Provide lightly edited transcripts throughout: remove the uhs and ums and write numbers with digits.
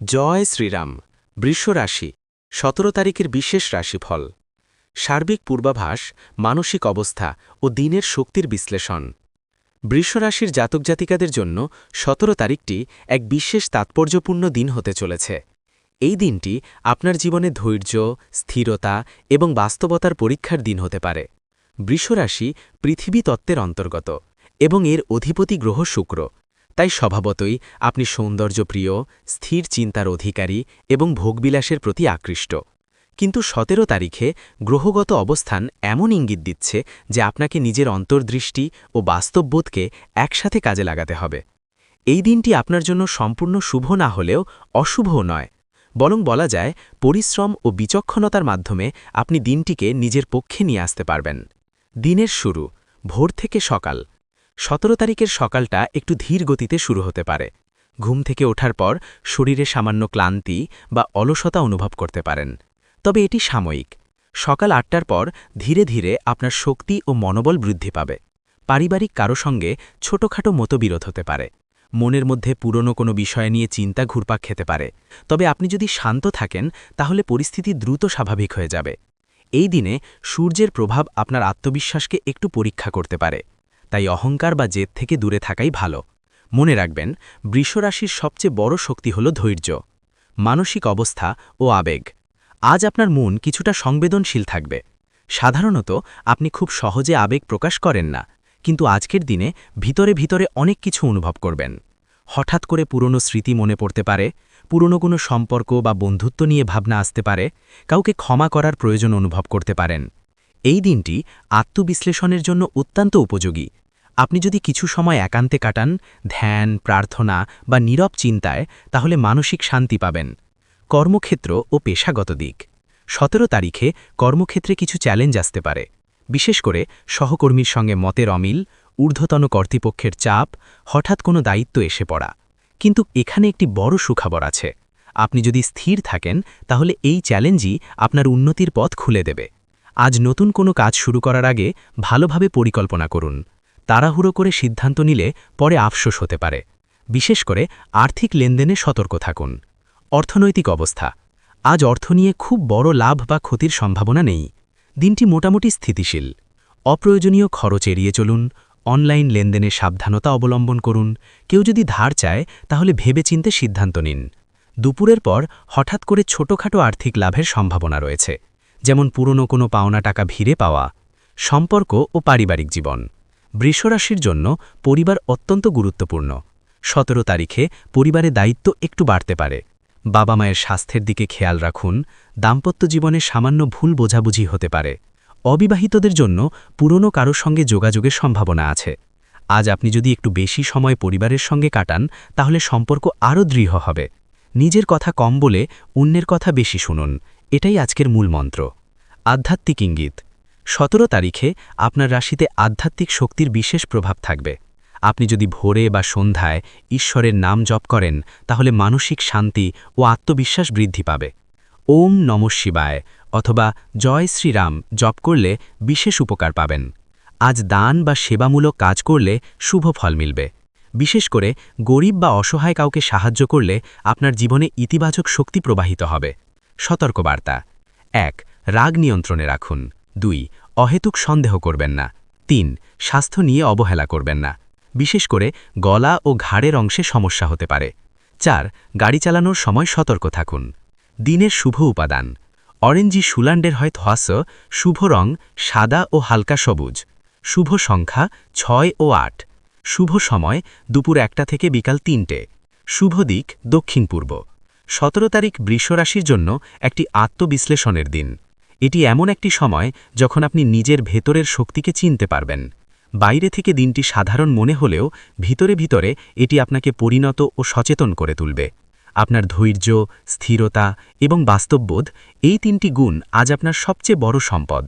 জয় শ্রীরাম। বৃষ রাশি ১৭ তারিখের বিশেষ রাশিফল। সার্বিক পূর্বাভাস, মানসিক অবস্থা ও দিনের শক্তির বিশ্লেষণ। বৃষ রাশির জাতক জাতিকাদের জন্য ১৭ তারিখটি এক বিশেষ তাৎপর্যপূর্ণ দিন হতে চলেছে। এই দিনটি আপনার জীবনে ধৈর্য, স্থিরতা এবং বাস্তবতার পরীক্ষার দিন হতে পারে। বৃষ রাশি পৃথিবী তত্ত্বের অন্তর্গত এবং এর অধিপতি গ্রহ শুক্র। তাই স্বভাবতই আপনি সৌন্দর্যপ্রিয়, স্থির চিন্তার অধিকারী এবং ভোগবিলাসের প্রতি আকৃষ্ট। কিন্তু ১৭ তারিখে গ্রহগত অবস্থান এমন ইঙ্গিত দিচ্ছে যে আপনাকে নিজের অন্তর্দৃষ্টি ও বাস্তববোধকে একসাথে কাজে লাগাতে হবে। এই দিনটি আপনার জন্য সম্পূর্ণ শুভ না হলেও অশুভও নয়, বরং বলা যায় পরিশ্রম ও বিচক্ষণতার মাধ্যমে আপনি দিনটিকে নিজের পক্ষে নিয়ে আসতে পারবেন। দিনের শুরু ভোর থেকে সকাল। ১৭ তারিখের সকালটা একটু ধীর গতিতে শুরু হতে পারে। ঘুম থেকে ওঠার পর শরীরে সামান্য ক্লান্তি বা অলসতা অনুভব করতে পারেন, তবে এটি সাময়িক। সকাল ৮টার পর ধীরে ধীরে আপনার শক্তি ও মনোবল বৃদ্ধি পাবে। পারিবারিক কারো সঙ্গে ছোটখাটো মতবিরোধ হতে পারে। মনের মধ্যে পুরনো কোনো বিষয় নিয়ে চিন্তা ঘুরপাক খেতে পারে, তবে আপনি যদি শান্ত থাকেন তাহলে পরিস্থিতি দ্রুত স্বাভাবিক হয়ে যাবে। এই দিনে সূর্যের প্রভাব আপনার আত্মবিশ্বাসকে একটু পরীক্ষা করতে পারে, তাই অহংকার বা জেদ থেকে দূরে থাকাই ভালো। মনে রাখবেন, বৃষ রাশির সবচেয়ে বড় শক্তি হল ধৈর্য, মানসিক অবস্থা ও আবেগ। আজ আপনার মন কিছুটা সংবেদনশীল থাকবে। সাধারণত আপনি খুব সহজে আবেগ প্রকাশ করেন না, কিন্তু আজকের দিনে ভিতরে ভিতরে অনেক কিছু অনুভব করবেন। হঠাৎ করে পুরনো স্মৃতি মনে পড়তে পারে, পুরনো কোনো সম্পর্ক বা বন্ধুত্ব নিয়ে ভাবনা আসতে পারে, কাউকে ক্ষমা করার প্রয়োজন অনুভব করতে পারেন। এই দিনটি আত্মবিশ্লেষণের জন্য অত্যন্ত উপযোগী। আপনি যদি কিছু সময় একান্তে কাটান, ধ্যান, প্রার্থনা বা নীরব চিন্তায়, তাহলে মানসিক শান্তি পাবেন। কর্মক্ষেত্র ও পেশাগত দিক। ১৭ তারিখে কর্মক্ষেত্রে কিছু চ্যালেঞ্জ আসতে পারে, বিশেষ করে সহকর্মীর সঙ্গে মতের অমিল, ঊর্ধ্বতন কর্তৃপক্ষের চাপ, হঠাৎ কোনো দায়িত্ব এসে পড়া। কিন্তু এখানে একটি বড় সুখবর আছে। আপনি যদি স্থির থাকেন তাহলে এই চ্যালেঞ্জই আপনার উন্নতির পথ খুলে দেবে। আজ নতুন কোনো কাজ শুরু করার আগে ভালোভাবে পরিকল্পনা করুন। তাড়াহুড়ো করে সিদ্ধান্ত নিলে পরে আফসোস হতে পারে। বিশেষ করে আর্থিক লেনদেনে সতর্ক থাকুন। অর্থনৈতিক অবস্থা। আজ অর্থ নিয়ে খুব বড় লাভ বা ক্ষতির সম্ভাবনা নেই। দিনটি মোটামুটি স্থিতিশীল। অপ্রয়োজনীয় খরচ এড়িয়ে চলুন, অনলাইন লেনদেনে সাবধানতা অবলম্বন করুন। কেউ যদি ধার চায় তাহলে ভেবেচিন্তে সিদ্ধান্ত নিন। দুপুরের পর হঠাৎ করে ছোটখাটো আর্থিক লাভের সম্ভাবনা রয়েছে, যেমন পুরনো কোনো পাওনা টাকা ফিরে পাওয়া। সম্পর্ক ও পারিবারিক জীবন। বৃষ রাশির জন্য পরিবার অত্যন্ত গুরুত্বপূর্ণ। ১৭ তারিখে পরিবারে দায়িত্ব একটু বাড়তে পারে। বাবা মায়ের স্বাস্থ্যের দিকে খেয়াল রাখুন। দাম্পত্য জীবনে সামান্য ভুল বোঝাবুঝি হতে পারে। অবিবাহিতদের জন্য পুরনো কারো সঙ্গে যোগাযোগের সম্ভাবনা আছে। আজ আপনি যদি একটু বেশি সময় পরিবারের সঙ্গে কাটান তাহলে সম্পর্ক আরও দৃঢ় হবে। নিজের কথা কম বলে অন্যের কথা বেশি শুনুন, এটাই আজকের মূল মন্ত্র। আধ্যাত্মিক ইঙ্গিত। ১৭ তারিখে আপনার রাশিতে আধ্যাত্মিক শক্তির বিশেষ প্রভাব থাকবে। আপনি যদি ভোরে বা সন্ধ্যায় ঈশ্বরের নাম জপ করেন তাহলে মানসিক শান্তি ও আত্মবিশ্বাস বৃদ্ধি পাবে। ওম নমঃ শিবায় অথবা জয় শ্রীরাম জপ করলে বিশেষ উপকার পাবেন। আজ দান বা সেবামূলক কাজ করলে শুভ ফল মিলবে। বিশেষ করে গরিব বা অসহায় কাউকে সাহায্য করলে আপনার জীবনে ইতিবাচক শক্তি প্রবাহিত হবে। সতর্কবার্তা। ১. রাগ নিয়ন্ত্রণে রাখুন। ২. অহেতুক সন্দেহ করবেন না। ৩. স্বাস্থ্য নিয়ে অবহেলা করবেন না। বিশেষ করে গলা ও ঘাড়ের অংশে সমস্যা হতে পারে। ৪. গাড়ি চালানোর সময় সতর্ক থাকুন। দিনের শুভ উপাদান। অরেঞ্জি সুলান্ডের হয় ধোয়াশ, শুভ রং সাদা ও হালকা সবুজ। শুভ সংখ্যা ৬ ও ৮। শুভ সময় দুপুর ১টা থেকে বিকাল ৩টে। শুভ দিক দক্ষিণ পূর্ব। ১৭ তারিখ বৃষ রাশির জন্য একটি আত্মবিশ্লেষণের দিন। এটি এমন একটি সময় যখন আপনি নিজের ভেতরের শক্তিকে চিনতে পারবেন। বাইরে থেকে দিনটি সাধারণ মনে হলেও ভিতরে ভিতরে এটি আপনাকে পরিণত ও সচেতন করে তুলবে। আপনার ধৈর্য, স্থিরতা এবং বাস্তববোধ, এই ৩টি গুণ আজ আপনার সবচেয়ে বড় সম্পদ।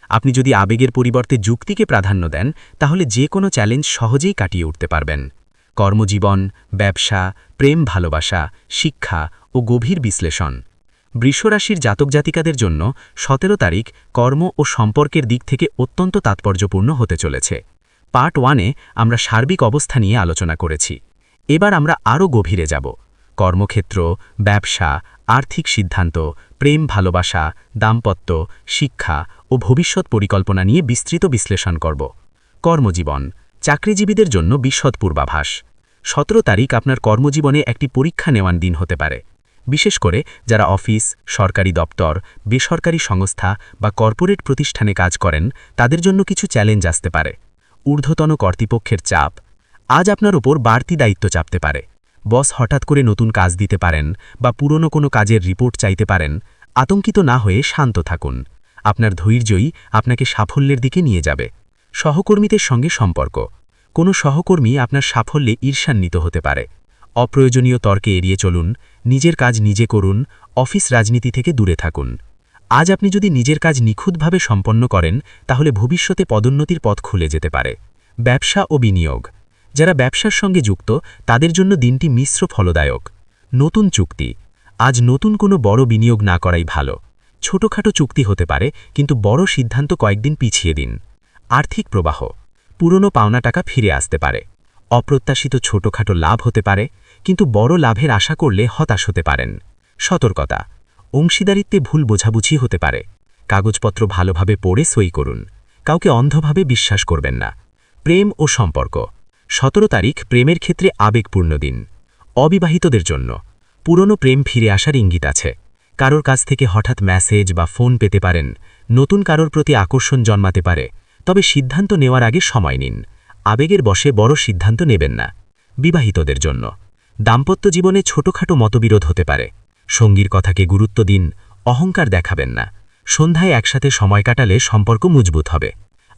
আপনি যদি আবেগের পরিবর্তে যুক্তিকে প্রাধান্য দেন তাহলে যে কোনো চ্যালেঞ্জ সহজেই কাটিয়ে উঠতে পারবেন। কর্মজীবন, ব্যবসা, প্রেম ভালোবাসা, শিক্ষা ও গভীর বিশ্লেষণ। বৃষ রাশির জাতক জাতিকাদের জন্য ১৭ তারিখ কর্ম ও সম্পর্কের দিক থেকে অত্যন্ত তাৎপর্যপূর্ণ হতে চলেছে। পার্ট 1-এ আমরা সার্বিক অবস্থা নিয়ে আলোচনা করেছি। এবার আমরা আরও গভীরে যাব। কর্মক্ষেত্র, ব্যবসা, আর্থিক সিদ্ধান্ত, প্রেম ভালোবাসা, দাম্পত্য, শিক্ষা ও ভবিষ্যৎ পরিকল্পনা নিয়ে বিস্তৃত বিশ্লেষণ করব। কর্মজীবন, চাকরিজীবীদের জন্য বিশদ পূর্বাভাস। 17 তারিখ আপনার কর্মজীবনে একটি পরীক্ষা নেওয়ার দিন হতে পারে। বিশেষ করে যারা অফিস, সরকারি দপ্তর, বেসরকারি সংস্থা বা কর্পোরেট প্রতিষ্ঠানে কাজ করেন, তাদের জন্য কিছু চ্যালেঞ্জ আসতে পারে। ঊর্ধ্বতন কর্তৃপক্ষের চাপ আজ আপনার উপর বাড়তি দায়িত্ব চাপতে পারে। বস হঠাৎ করে নতুন কাজ দিতে পারেন বা পুরনো কোনো কাজের রিপোর্ট চাইতে পারেন। আতঙ্কিত না হয়ে শান্ত থাকুন। আপনার ধৈর্যই আপনাকে সাফল্যের দিকে নিয়ে যাবে। সহকর্মীদের সঙ্গে সম্পর্ক, কোনো সহকর্মী আপনার সাফল্যে ঈর্ষান্বিত হতে পারে। অপ্রয়োজনীয় তর্কে এড়িয়ে চলুন, নিজের কাজ নিজে করুন, অফিস রাজনীতি থেকে দূরে থাকুন। আজ আপনি যদি নিজের কাজ নিখুঁতভাবে সম্পন্ন করেন, তাহলে ভবিষ্যতে পদোন্নতির পথ খুলে যেতে পারে। ব্যবসা ও বিনিয়োগ, যারা ব্যবসার সঙ্গে যুক্ত তাদের জন্য দিনটি মিশ্র ফলদায়ক। নতুন চুক্তি, আজ নতুন কোনো বড় বিনিয়োগ না করাই ভালো। ছোটখাটো চুক্তি হতে পারে, কিন্তু বড় সিদ্ধান্ত কয়েকদিন পিছিয়ে দিন। আর্থিক প্রবাহ, পুরনো পাওনা টাকা ফিরে আসতে পারে। অপ্রত্যাশিত ছোটখাটো লাভ হতে পারে, কিন্তু বড় লাভের আশা করলে হতাশ হতে পারেন। সতর্কতা, অংশীদারিত্বে ভুল বোঝাবুঝি হতে পারে। কাগজপত্র ভালোভাবে পড়ে সই করুন। কাউকে অন্ধভাবে বিশ্বাস করবেন না। প্রেম ও সম্পর্ক, 17 তারিখ প্রেমের ক্ষেত্রে আবেগপূর্ণ দিন। অবিবাহিতদের জন্য পুরনো প্রেম ফিরে আসার ইঙ্গিত আছে। কারোর কাছ থেকে হঠাৎ মেসেজ বা ফোন পেতে পারেন। নতুন কারোর প্রতি আকর্ষণ জন্মাতে পারে। তবে সিদ্ধান্ত নেওয়ার আগে সময় নিন। আবেগের বশে বড় সিদ্ধান্ত নেবেন না। বিবাহিতদের জন্য দাম্পত্য জীবনে ছোটখাটো মতবিরোধ হতে পারে। সঙ্গীর কথাকে গুরুত্ব দিন, অহংকার দেখাবেন না। সন্ধ্যায় একসাথে সময় কাটালে সম্পর্ক মজবুত হবে।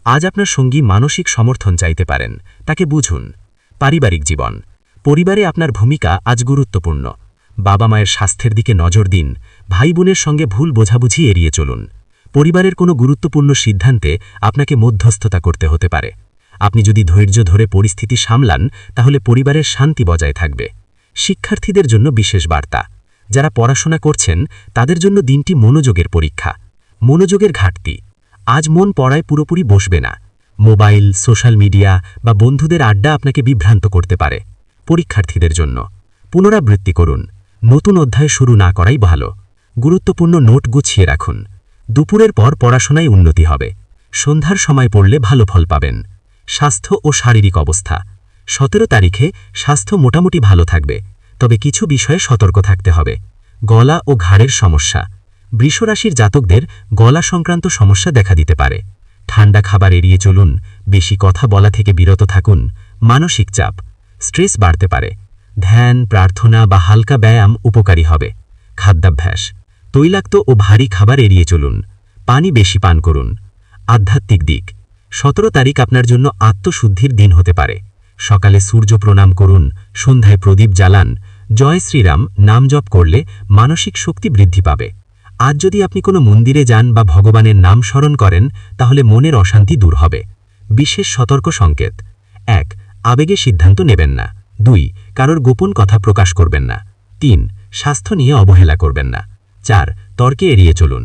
আজ আপনার সঙ্গী মানসিক সমর্থন চাইতে পারেন, তাকে বুঝুন। পারিবারিক জীবন, পরিবারে আপনার ভূমিকা আজ গুরুত্বপূর্ণ। বাবা মায়ের স্বাস্থ্যের দিকে নজর দিন। ভাই বোনের সঙ্গে ভুল বোঝাবুঝি এড়িয়ে চলুন। পরিবারের কোনো গুরুত্বপূর্ণ সিদ্ধান্তে আপনাকে মধ্যস্থতা করতে হতে পারে। আপনি যদি ধৈর্য ধরে পরিস্থিতি সামলান, তাহলে পরিবারের শান্তি বজায় থাকবে। শিক্ষার্থীদের জন্য বিশেষ বার্তা, যারা পড়াশোনা করছেন তাদের জন্য দিনটি মনোযোগের পরীক্ষা। মনোযোগের ঘাটতি, আজ মন পড়ায় পুরোপুরি বসবে না। মোবাইল, সোশ্যাল মিডিয়া বা বন্ধুদের আড্ডা আপনাকে বিভ্রান্ত করতে পারে। পরীক্ষার্থীদের জন্য পুনরাবৃত্তি করুন। নতুন অধ্যায় শুরু না করাই ভালো। গুরুত্বপূর্ণ নোট গুছিয়ে রাখুন। দুপুরের পর পড়াশোনায় উন্নতি হবে। সন্ধ্যার সময় পড়লে ভালো ফল পাবেন। স্বাস্থ্য ও শারীরিক অবস্থা, 17 তারিখে স্বাস্থ্য মোটামুটি ভালো থাকবে, তবে কিছু বিষয়ে সতর্ক থাকতে হবে। গলা ও ঘাড়ের সমস্যা, বৃষরাশির জাতকদের গলা সংক্রান্ত সমস্যা দেখা দিতে পারে। ঠান্ডা খাবার এড়িয়ে চলুন। বেশি কথা বলা থেকে বিরত থাকুন। মানসিক চাপ, স্ট্রেস বাড়তে পারে। ধ্যান, প্রার্থনা বা হালকা ব্যায়াম উপকারী হবে। খাদ্যাভ্যাস, তৈলাক্ত ও ভারী খাবার এড়িয়ে চলুন। পানি বেশি পান করুন। আধ্যাত্মিক দিক, 17 তারিখ আপনার জন্য আত্মশুদ্ধির দিন হতে পারে। সকালে সূর্য প্রণাম করুন, সন্ধ্যায় প্রদীপ জ্বালান। জয় শ্রীরাম নাম জপ করলে মানসিক শক্তি বৃদ্ধি পাবে। আজ যদি আপনি কোনো মন্দিরে যান বা ভগবানের নাম স্মরণ করেন, তাহলে মনের অশান্তি দূর হবে। বিশেষ সতর্ক সংকেত: 1. আবেগে সিদ্ধান্ত নেবেন না। 2. কারোর গোপন কথা প্রকাশ করবেন না। 3. স্বাস্থ্য নিয়ে অবহেলা করবেন না। 4. তর্কে এড়িয়ে চলুন।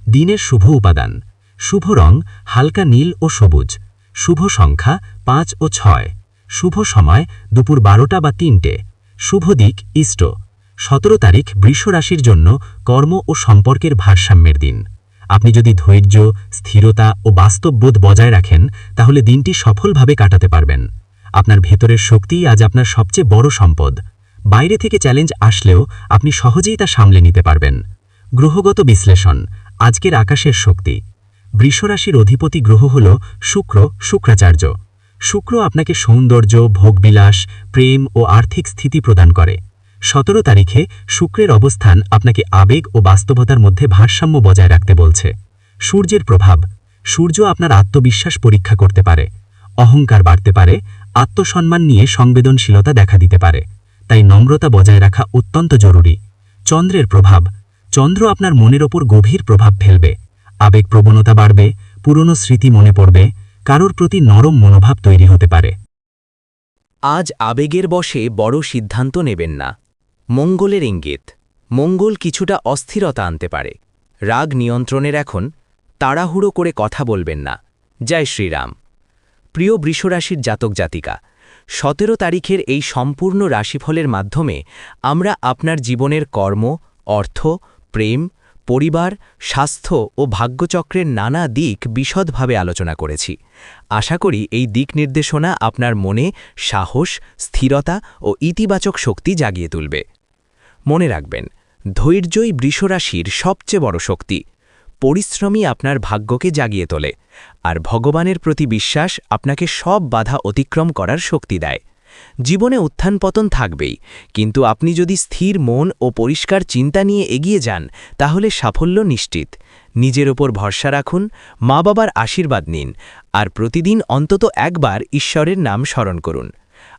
দিনের শুভ উপাদান: শুভ রং হালকা নীল ও সবুজ। শুভ সংখ্যা 5 ও 6। শুভ সময় দুপুর 12টা বা 3টে। শুভ দিক ইষ্ট। 17 তারিখ বৃষ রাশির জন্য কর্ম ও সম্পর্কের ভারসাম্যের দিন। আপনি যদি ধৈর্য, স্থিরতা ও বাস্তববোধ বজায় রাখেন, তাহলে দিনটি সফলভাবে কাটাতে পারবেন। আপনার ভেতরের শক্তিই আজ আপনার সবচেয়ে বড় সম্পদ। বাইরে থেকে চ্যালেঞ্জ আসলেও আপনি সহজেই তা সামলে নিতে পারবেন। গ্রহগত বিশ্লেষণ, আজকের আকাশের শক্তি। বৃষরাশির অধিপতি গ্রহ হল শুক্রাচার্য। শুক্র আপনাকে সৌন্দর্য, ভোগবিলাস, প্রেম ও আর্থিক স্থিতি প্রদান করে। 17 তারিখে শুক্রের অবস্থান আপনাকে আবেগ ও বাস্তবতার মধ্যে ভারসাম্য বজায় রাখতে বলছে। সূর্যের প্রভাব, সূর্য আপনার আত্মবিশ্বাস পরীক্ষা করতে পারে। অহংকার বাড়তে পারে। আত্মসম্মান নিয়ে সংবেদনশীলতা দেখা দিতে পারে, তাই নম্রতা বজায় রাখা অত্যন্ত জরুরি। চন্দ্রের প্রভাব, চন্দ্র আপনার মনের ওপর গভীর প্রভাব ফেলবে। আবেগ প্রবণতা বাড়বে, পুরনো স্মৃতি মনে পড়বে, কারোর প্রতি নরম মনোভাব তৈরি হতে পারে। আজ আবেগের বশে বড় সিদ্ধান্ত নেবেন না। মঙ্গলের ইঙ্গিত, মঙ্গল কিছুটা অস্থিরতা আনতে পারে। রাগ নিয়ন্ত্রণের এখন, তাড়াহুড়ো করে কথা বলবেন না। জয় শ্রীরাম। প্রিয় বৃষরাশির জাতক জাতিকা, 17 তারিখের এই সম্পূর্ণ রাশিফলের মাধ্যমে আমরা আপনার জীবনের কর্ম, অর্থ, প্রেম, পরিবার, স্বাস্থ্য ও ভাগ্যচক্রের নানা দিক বিশদভাবে আলোচনা করেছি। আশা করি এই দিক নির্দেশনা আপনার মনে সাহস, স্থিরতা ও ইতিবাচক শক্তি জাগিয়ে তুলবে। মনে রাখবেন, ধৈর্যই বৃষরাশির সবচেয়ে বড় শক্তি। পরিশ্রমই আপনার ভাগ্যকে জাগিয়ে তোলে, আর ভগবানের প্রতি বিশ্বাস আপনাকে সব বাধা অতিক্রম করার শক্তি দেয়। জীবনে উত্থান-পতন থাকবেই, কিন্তু আপনি যদি স্থির মন ও পরিষ্কার চিন্তা নিয়ে এগিয়ে যান, তাহলে সাফল্য নিশ্চিত। নিজের ওপর ভরসা রাখুন, মা-বাবার আশীর্বাদ নিন, আর প্রতিদিন অন্তত একবার ঈশ্বরের নাম স্মরণ করুন।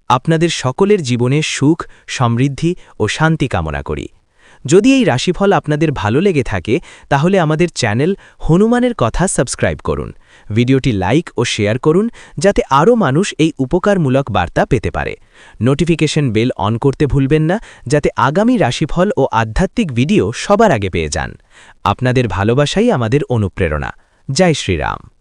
আপনাদের সকলের জীবনে সুখ, সমৃদ্ধি ও শান্তি কামনা করি। যদি এই রাশিফল আপনাদের ভালো লেগে থাকে, তাহলে আমাদের চ্যানেল হনুমানের কথা সাবস্ক্রাইব করুন, ভিডিওটি লাইক ও শেয়ার করুন, যাতে আরও মানুষ এই উপকারমূলক বার্তা পেতে পারে। নোটিফিকেশন বেল অন করতে ভুলবেন না, যাতে আগামী রাশিফল ও আধ্যাত্মিক ভিডিও সবার আগে পেয়ে যান। আপনাদের ভালোবাসাই আমাদের অনুপ্রেরণা। জয় শ্রীরাম।